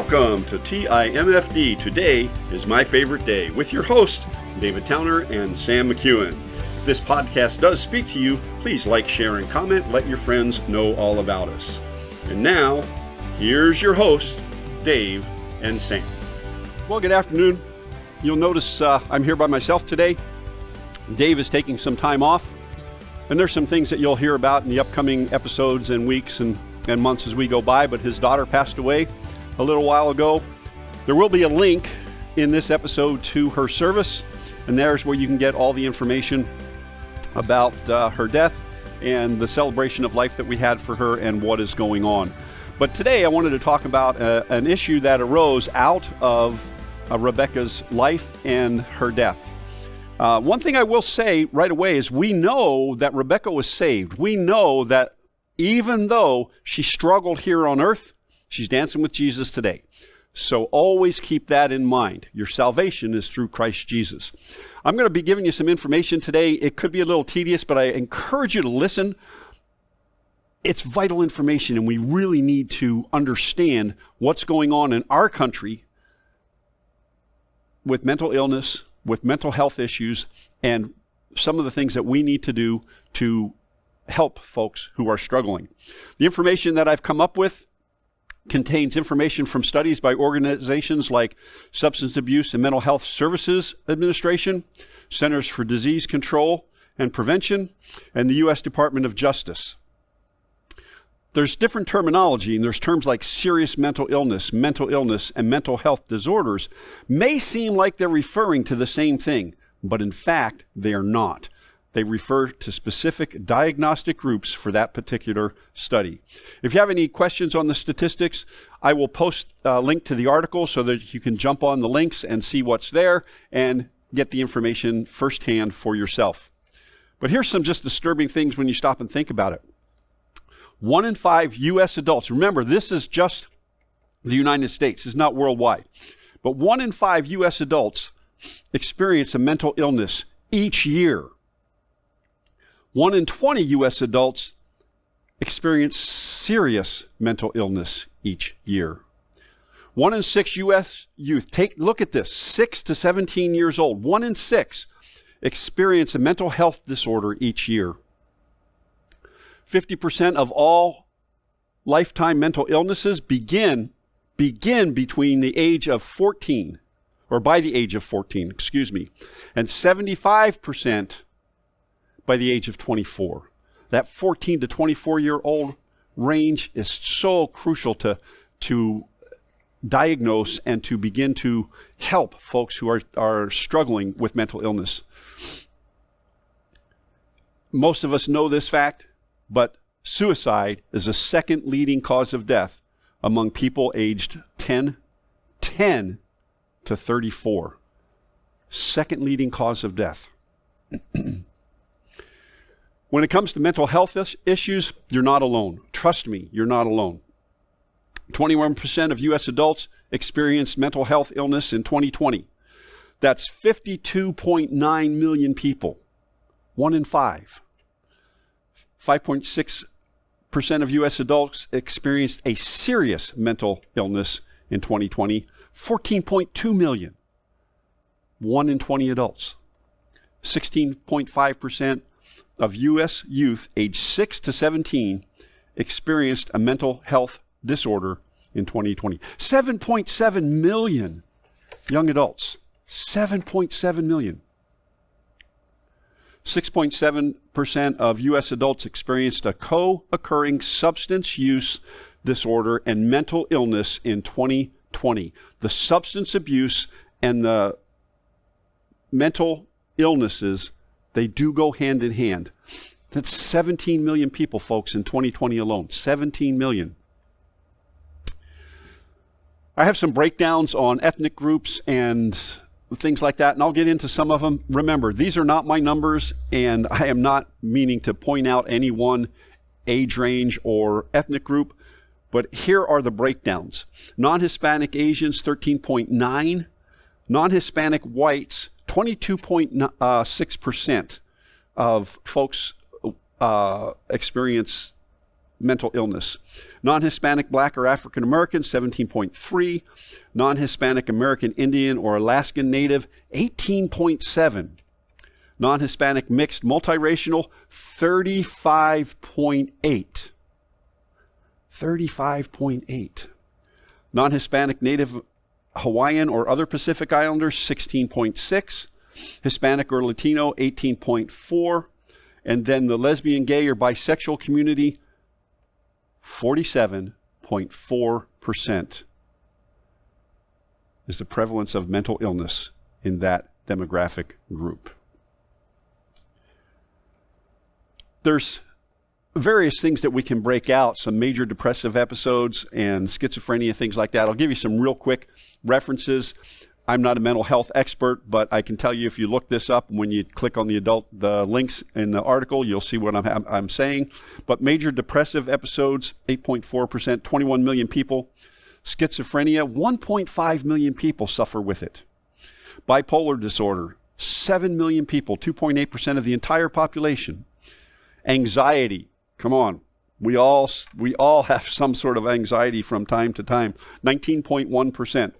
Welcome to TIMFD. Today is my favorite day with your hosts, David Towner and Sam McKeown. If this podcast does speak to you, please like, share, and comment. Let your friends know all about us. And now, here's your hosts, Dave and Sam. Well, good afternoon. You'll notice I'm here by myself today. Dave is taking some time off, and there's some things that you'll hear about in the upcoming episodes and weeks and months as we go by, but his daughter passed away a little while ago. There will be a link in this episode to her service, and there's where you can get all the information about her death and the celebration of life that we had for her and what is going on. But today I wanted to talk about an issue that arose out of Rebecca's life and her death. One thing I will say right away is we know that Rebecca was saved. We know that even though she struggled here on earth, she's dancing with Jesus today. So always keep that in mind. Your salvation is through Christ Jesus. I'm going to be giving you some information today. It could be a little tedious, but I encourage you to listen. It's vital information, and we really need to understand what's going on in our country with mental illness, with mental health issues, and some of the things that we need to do to help folks who are struggling. The information that I've come up with contains information from studies by organizations like Substance Abuse and Mental Health Services Administration, Centers for Disease Control and Prevention, and the U.S. Department of Justice. There's different terminology, and there's terms like serious mental illness, and mental health disorders may seem like they're referring to the same thing, but in fact, they are not. They refer to specific diagnostic groups for that particular study. If you have any questions on the statistics, I will post a link to the article so that you can jump on the links and see what's there and get the information firsthand for yourself. But here's some just disturbing things when you stop and think about it. 1 in 5 U.S. adults, remember this is just the United States, it's not worldwide, but 1 in 5 U.S. adults experience a mental illness each year. 1 in 20 U.S. adults experience serious mental illness each year. 1 in 6 U.S. youth, look at this, 6 to 17 years old, 1 in 6 experience a mental health disorder each year. 50% of all lifetime mental illnesses begin between the age of 14, or by the age of 14, and 75% by the age of 24. That 14 to 24-year-old range is so crucial to diagnose and to begin to help folks who are struggling with mental illness. Most of us know this fact, but suicide is the second leading cause of death among people aged 10 to 34. Second leading cause of death. When it comes to mental health issues, you're not alone. Trust me, you're not alone. 21% of U.S. adults experienced mental health illness in 2020. That's 52.9 million people. 1 in 5. 5.6% of U.S. adults experienced a serious mental illness in 2020. 14.2 million. 1 in 20 adults. 16.5% of U.S. youth aged 6 to 17 experienced a mental health disorder in 2020. 7.7 million young adults. 7.7 million. 6.7% of U.S. adults experienced a co-occurring substance use disorder and mental illness in 2020. The substance abuse and the mental illnesses, they do go hand in hand. That's 17 million people, folks, in 2020 alone. 17 million. I have some breakdowns on ethnic groups and things like that, and I'll get into some of them. Remember, these are not my numbers, and I am not meaning to point out any one age range or ethnic group, but here are the breakdowns. Non-Hispanic Asians, 13.9. Non-Hispanic whites, 22.6% of folks experience mental illness. Non-Hispanic Black or African American, 17.3. Non-Hispanic American Indian or Alaskan Native, 18.7. Non-Hispanic Mixed Multiracial, 35.8. 35.8. Non-Hispanic Native Hawaiian or other Pacific Islanders, 16.6. Hispanic or Latino, 18.4. And then the lesbian, gay, or bisexual community, 47.4% is the prevalence of mental illness in that demographic group. There's various things that we can break out, some major depressive episodes and schizophrenia, things like that. I'll give you some real quick references. I'm not a mental health expert, but I can tell you if you look this up, when you click on the links in the article, you'll see what I'm saying. But major depressive episodes, 8.4%, 21 million people. Schizophrenia, 1.5 million people suffer with it. Bipolar disorder, 7 million people, 2.8% of the entire population. Anxiety, come on. We all have some sort of anxiety from time to time, 19.1%.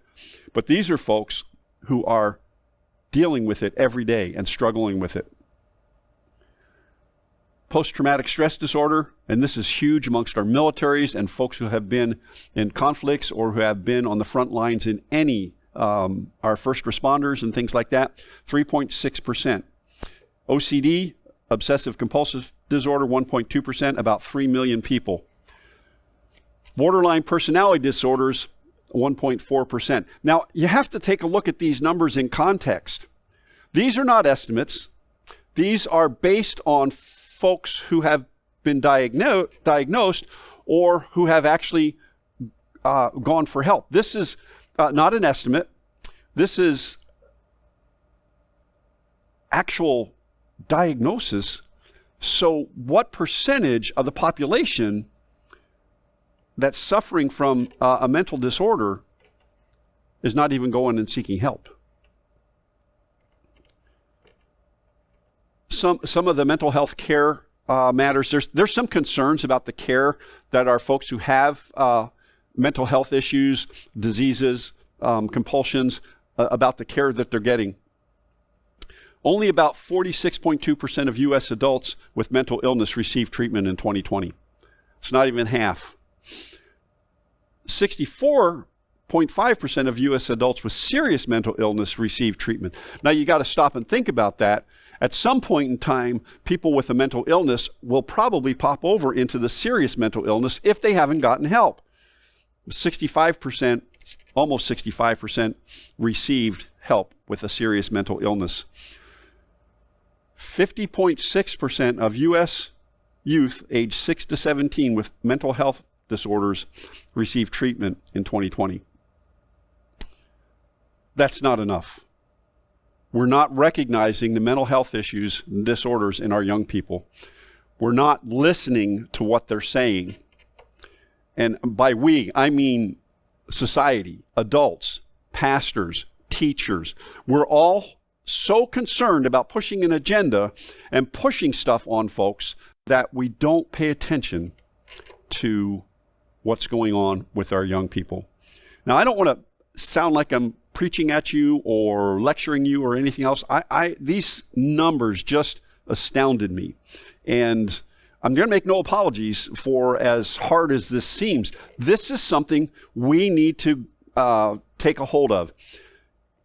But these are folks who are dealing with it every day and struggling with it. Post-traumatic stress disorder, and this is huge amongst our militaries and folks who have been in conflicts or who have been on the front lines in any, our first responders and things like that, 3.6%. OCD, obsessive compulsive disorder, 1.2%, about 3 million people. Borderline personality disorders, 1.4%. Now, you have to take a look at these numbers in context. These are not estimates. These are based on folks who have been diagnosed or who have actually gone for help. This is not an estimate. This is actual diagnosis. So what percentage of the population that's suffering from a mental disorder is not even going and seeking help? Some of the mental health care matters. There's some concerns about the care that our folks who have mental health issues, diseases, compulsions, about the care that they're getting. Only about 46.2% of U.S. adults with mental illness received treatment in 2020. It's not even half. 64.5% of U.S. adults with serious mental illness received treatment. Now you got to stop and think about that. At some point in time, people with a mental illness will probably pop over into the serious mental illness if they haven't gotten help. 65%, almost 65% received help with a serious mental illness. 50.6% of U.S. youth aged 6 to 17 with mental health disorders received treatment in 2020. That's not enough. We're not recognizing the mental health issues and disorders in our young people. We're not listening to what they're saying. And by we, I mean society, adults, pastors, teachers. We're all so concerned about pushing an agenda and pushing stuff on folks that we don't pay attention to what's going on with our young people. Now, I don't want to sound like I'm preaching at you or lecturing you or anything else. These numbers just astounded me. And I'm going to make no apologies for as hard as this seems. This is something we need to take a hold of.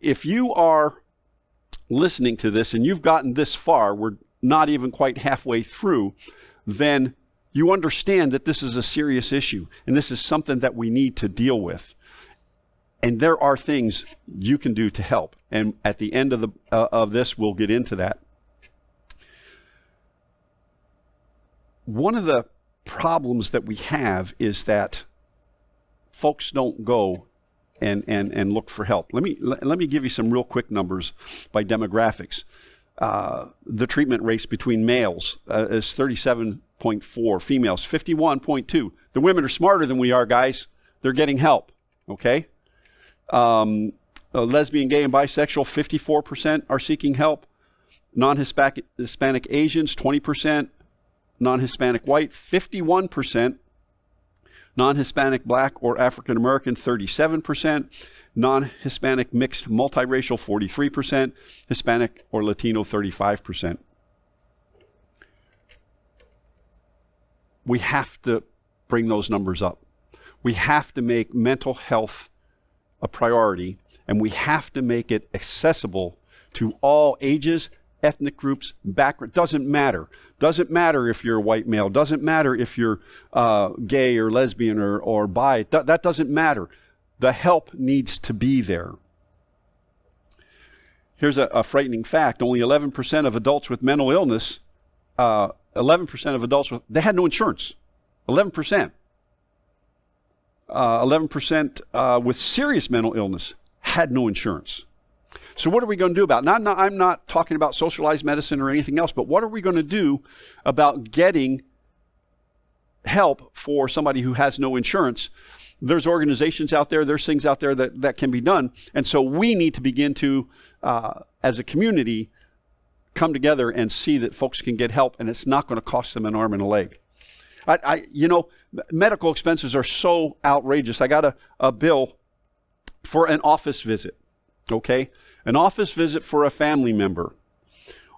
If you are listening to this and you've gotten this far, we're not even quite halfway through, then you understand that this is a serious issue and this is something that we need to deal with. And there are things you can do to help. And at the end of this, we'll get into that. One of the problems that we have is that folks don't go and look for help. Let me give you some real quick numbers by demographics. The treatment rates between males is 37.4, females 51.2. The women are smarter than we are, guys. They're getting help, okay? Lesbian, gay, and bisexual, 54% are seeking help. Non-Hispanic Asians, 20%. Non-Hispanic white, 51%. Non-Hispanic, Black, or African American, 37%. Non-Hispanic, mixed, multiracial, 43%. Hispanic or Latino, 35%. We have to bring those numbers up. We have to make mental health a priority, and we have to make it accessible to all ages, ethnic groups, background. Doesn't matter. Doesn't matter if you're a white male. Doesn't matter if you're gay or lesbian or bi. That doesn't matter. The help needs to be there. Here's a frightening fact. Only 11% of adults with mental illness, 11% of adults, they had no insurance. 11%. 11% with serious mental illness had no insurance. So what are we going to do about it? I'm not talking about socialized medicine or anything else, but what are we going to do about getting help for somebody who has no insurance? There's organizations out there, there's things out there that can be done. And so we need to begin to, as a community, come together and see that folks can get help, and it's not going to cost them an arm and a leg. Medical expenses are so outrageous. I got a bill for an office visit, okay? An office visit for a family member.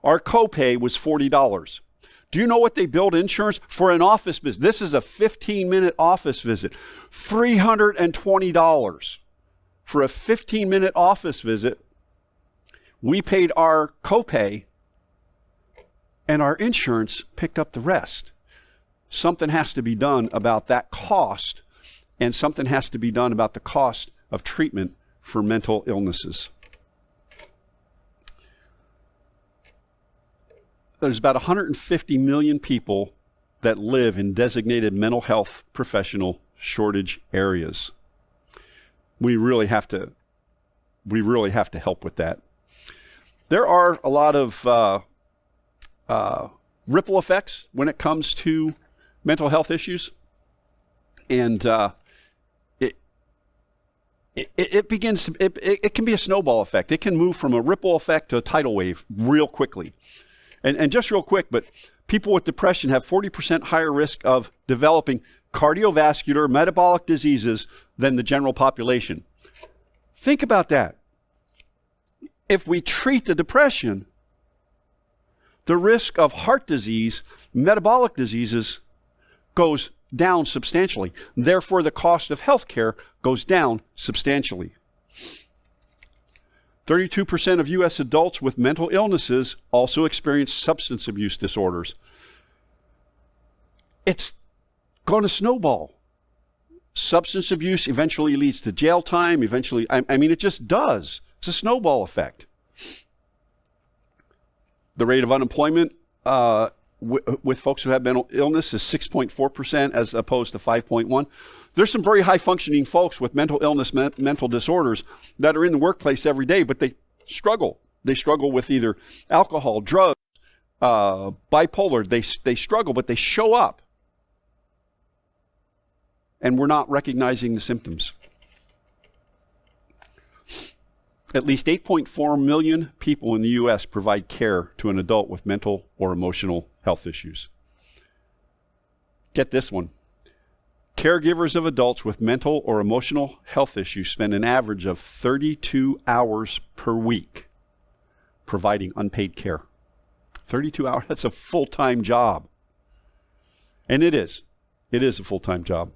Our copay was $40. Do you know what they billed insurance for an office visit? This is a 15-minute office visit. $320 for a 15-minute office visit. We paid our copay, and our insurance picked up the rest. Something has to be done about that cost, and something has to be done about the cost of treatment for mental illnesses. There's about 150 million people that live in designated mental health professional shortage areas. We really have to help with that. There are a lot of ripple effects when it comes to mental health issues, and it can be a snowball effect. It can move from a ripple effect to a tidal wave real quickly. And just real quick, but people with depression have 40% higher risk of developing cardiovascular, metabolic diseases than the general population. Think about that. If we treat the depression, the risk of heart disease, metabolic diseases goes down substantially. Therefore, the cost of healthcare goes down substantially. 32% of U.S. adults with mental illnesses also experience substance abuse disorders. It's going to snowball. Substance abuse eventually leads to jail time. Eventually, it just does. It's a snowball effect. The rate of unemployment with folks who have mental illness is 6.4% as opposed to 5.1%. There's some very high functioning folks with mental illness, mental disorders that are in the workplace every day, but they struggle. They struggle with either alcohol, drugs, bipolar. They struggle, but they show up. And we're not recognizing the symptoms. At least 8.4 million people in the U.S. provide care to an adult with mental or emotional health issues. Get this one. Caregivers of adults with mental or emotional health issues spend an average of 32 hours per week providing unpaid care. 32 hours, that's a full-time job. And it is. It is a full-time job.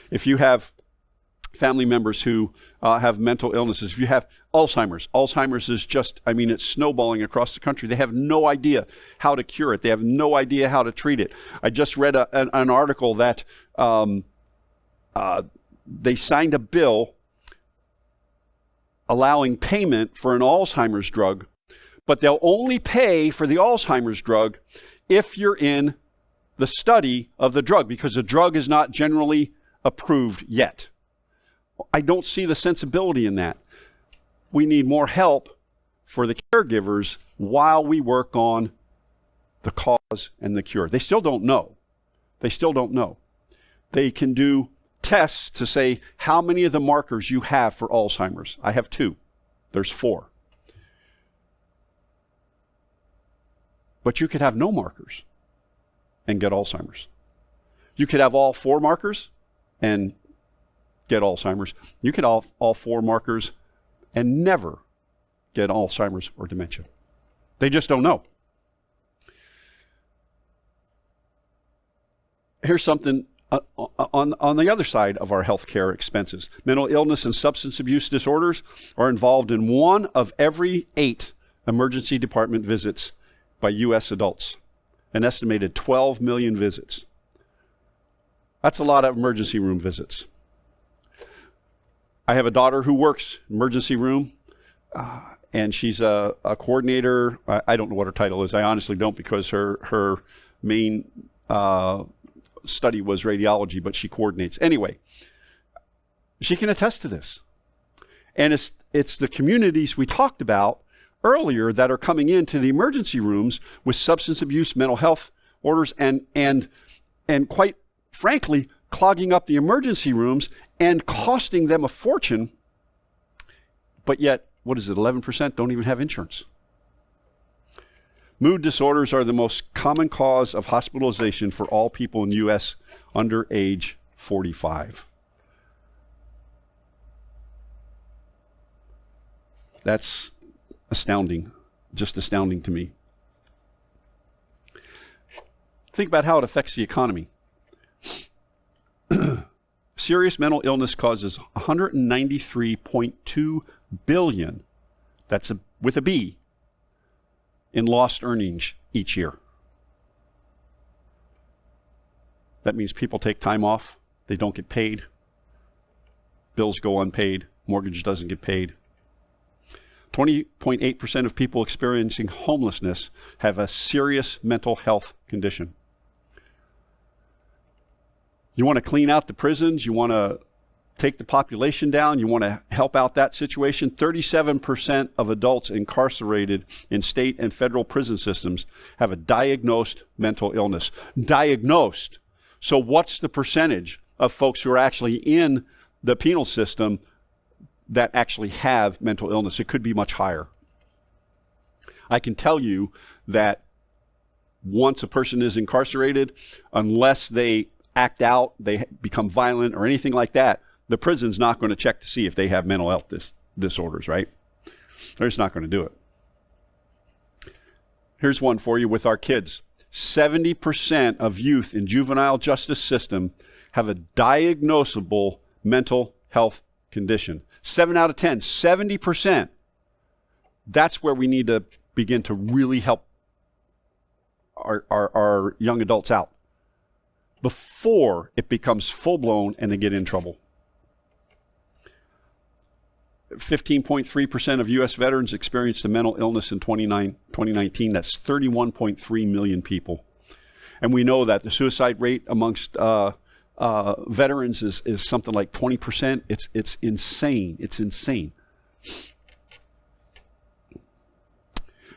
If you have family members who have mental illnesses, if you have Alzheimer's is just, it's snowballing across the country. They have no idea how to cure it. They have no idea how to treat it. I just read an article that they signed a bill allowing payment for an Alzheimer's drug, but they'll only pay for the Alzheimer's drug if you're in the study of the drug, because the drug is not generally approved yet. I don't see the sensibility in that. We need more help for the caregivers while we work on the cause and the cure. They still don't know. They still don't know. They can do tests to say how many of the markers you have for Alzheimer's. I have 2. There's 4. But you could have no markers and get Alzheimer's. You could have all 4 markers and get Alzheimer's. You could have all 4 markers and never get Alzheimer's or dementia. They just don't know. Here's something on the other side of our healthcare expenses. Mental illness and substance abuse disorders are involved in 1 of every 8 emergency department visits by U.S. adults, an estimated 12 million visits. That's a lot of emergency room visits. I have a daughter who works emergency room, and she's a coordinator. I don't know what her title is. I honestly don't, because her main study was radiology, but she coordinates. Anyway, she can attest to this. And it's the communities we talked about earlier that are coming into the emergency rooms with substance abuse, mental health orders, and quite frankly, clogging up the emergency rooms and costing them a fortune. But yet, what is it, 11% don't even have insurance. Mood disorders are the most common cause of hospitalization for all people in the U.S. under age 45. That's astounding, just astounding to me. Think about how it affects the economy. Serious mental illness causes $193.2 billion, that's with a B, in lost earnings each year. That means people take time off, they don't get paid, bills go unpaid, mortgage doesn't get paid. 20.8% of people experiencing homelessness have a serious mental health condition. You want to clean out the prisons, you want to take the population down, you want to help out that situation. 37% of adults incarcerated in state and federal prison systems have a diagnosed mental illness. Diagnosed. So what's the percentage of folks who are actually in the penal system that actually have mental illness? It could be much higher. I can tell you that once a person is incarcerated, unless they act out, they become violent or anything like that, the prison's not going to check to see if they have mental health disorders, right? They're just not going to do it. Here's one for you with our kids. 70% of youth in juvenile justice system have a diagnosable mental health condition. 7 out of 10, 70%. That's where we need to begin to really help our young adults out before it becomes full-blown and they get in trouble. 15.3% of U.S. veterans experienced a mental illness in 2019. That's 31.3 million people. And we know that the suicide rate amongst veterans is something like 20%. It's insane. It's insane.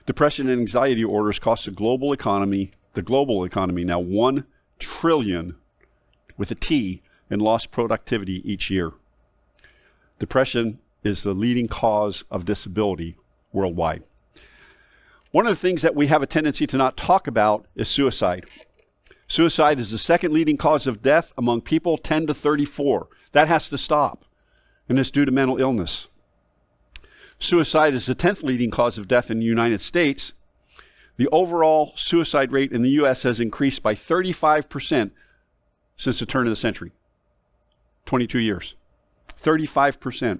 Depression and anxiety disorders cost the global economy now $1 trillion with a T in lost productivity each year. Depression is the leading cause of disability worldwide. One of the things that we have a tendency to not talk about is suicide. Suicide is the second leading cause of death among people 10 to 34. That has to stop, and it's due to mental illness. Suicide is the 10th leading cause of death in the United States. The overall suicide rate in the U.S. has increased by 35% since the turn of the century. 22 years. 35%.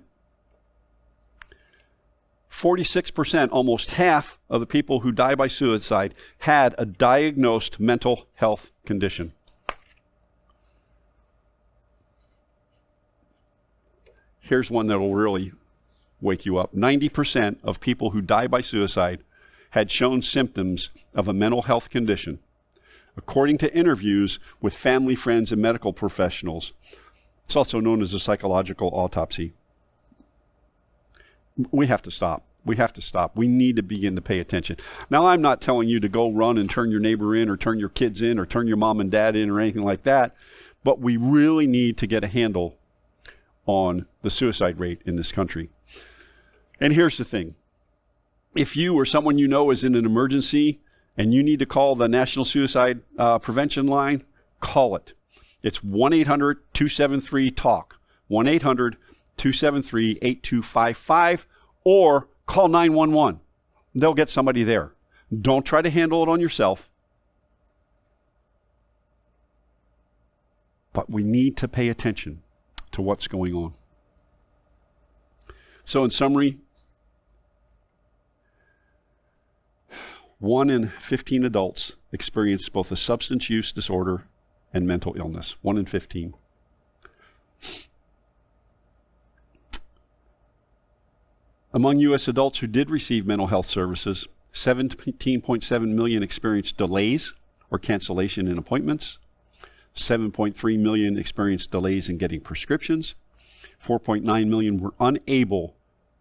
46%, almost half of the people who die by suicide had a diagnosed mental health condition. Here's one that will really wake you up. 90% of people who die by suicide had shown symptoms of a mental health condition, according to interviews with family, friends, and medical professionals. It's also known as a psychological autopsy. We have to stop. We have to stop. We need to begin to pay attention. Now, I'm not telling you to go run and turn your neighbor in or turn your kids in or turn your mom and dad in or anything like that, but we really need to get a handle on the suicide rate in this country. And here's the thing. If you or someone you know is in an emergency and you need to call the National Suicide Prevention Line, call it. It's 1-800-273-TALK, 1-800-273-8255, or call 911. They'll get somebody there. Don't try to handle it on yourself. But we need to pay attention to what's going on. So in summary, 1 in 15 adults experience both a substance use disorder and mental illness. 1 in 15. Among U.S. adults who did receive mental health services, 17.7 million experienced delays or cancellation in appointments. 7.3 million experienced delays in getting prescriptions. 4.9 million were unable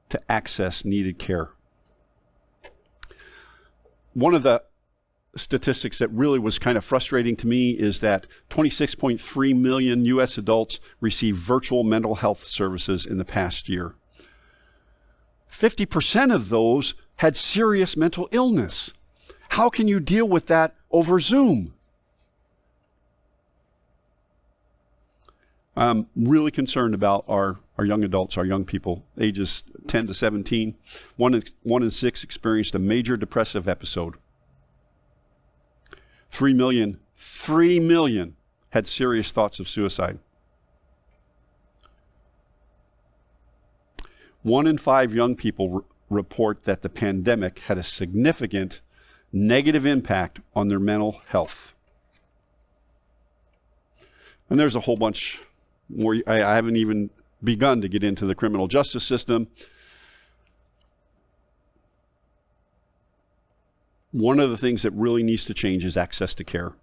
to access needed care. One of the statistics that really was kind of frustrating to me is that 26.3 million U.S. adults received virtual mental health services in the past year. 50% of those had serious mental illness. How can you deal with that over Zoom? I'm really concerned about our young adults, our young people, ages 10 to 17. 1 in 6 experienced a major depressive episode. 3 million had serious thoughts of suicide. 1 in 5 young people report that the pandemic had a significant negative impact on their mental health. And there's a whole bunch more. I haven't even begun to get into the criminal justice system. One of the things that really needs to change is access to care.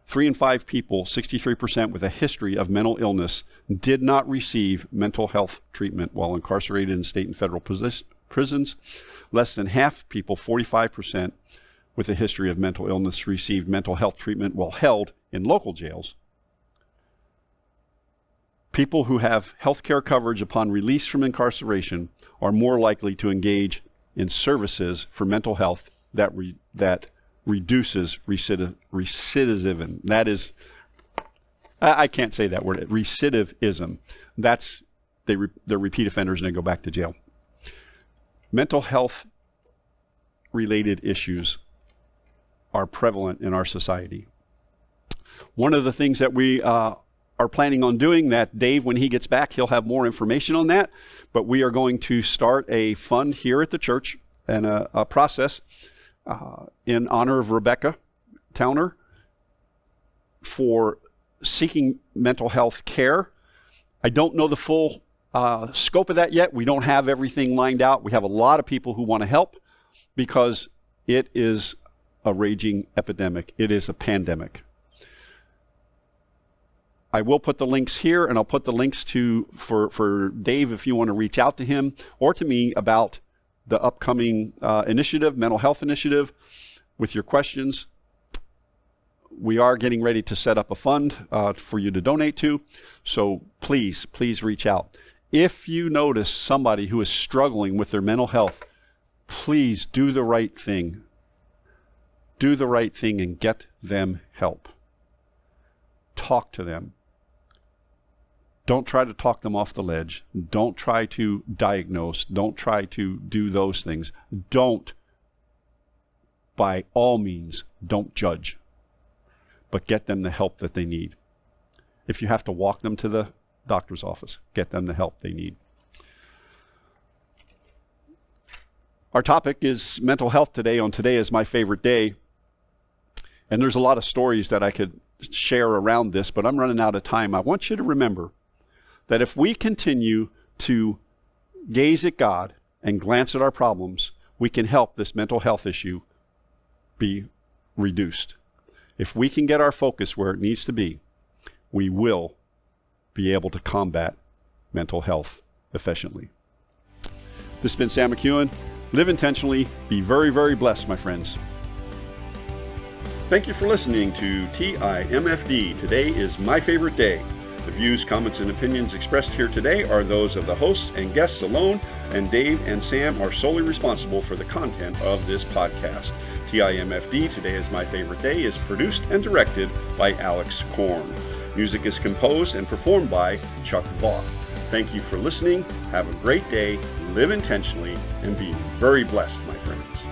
3 in 5 people, 63% with a history of mental illness, did not receive mental health treatment while incarcerated in state and federal prisons. Less than half people, 45%, with a history of mental illness received mental health treatment while held in local jails. People who have health care coverage upon release from incarceration are more likely to engage in services for mental health that reduces recidivism. That is, I can't say that word, recidivism. That's, they're repeat offenders and they go back to jail. Mental health related issues are prevalent in our society. One of the things that we are planning on doing, that Dave, when he gets back, he'll have more information on that, but we are going to start a fund here at the church and a process in honor of Rebecca Towner for seeking mental health care. I don't know the full scope of that yet. We don't have everything lined out. We have a lot of people who want to help because it is a raging epidemic. It is a pandemic. I will put the links here, and I'll put the links for Dave if you want to reach out to him or to me about the upcoming initiative, mental health initiative, with your questions. We are getting ready to set up a fund for you to donate to, so please reach out. If you notice somebody who is struggling with their mental health, please do the right thing. Do the right thing and get them help. Talk to them. Don't try to talk them off the ledge. Don't try to diagnose. Don't try to do those things. Don't, by all means, don't judge, but get them the help that they need. If you have to walk them to the doctor's office, get them the help they need. Our topic is mental health today on Today Is My Favorite Day. And there's a lot of stories that I could share around this, but I'm running out of time. I want you to remember that if we continue to gaze at God and glance at our problems, we can help this mental health issue be reduced. If we can get our focus where it needs to be, we will be able to combat mental health efficiently. This has been Sam McKeown. Live intentionally. Be very, very blessed, my friends. Thank you for listening to TIMFD. Today is my favorite day. The views, comments, and opinions expressed here today are those of the hosts and guests alone, and Dave and Sam are solely responsible for the content of this podcast. TIMFD, Today is My Favorite Day, is produced and directed by Alex Korn. Music is composed and performed by Chuck Vaught. Thank you for listening. Have a great day, live intentionally, and be very blessed, my friends.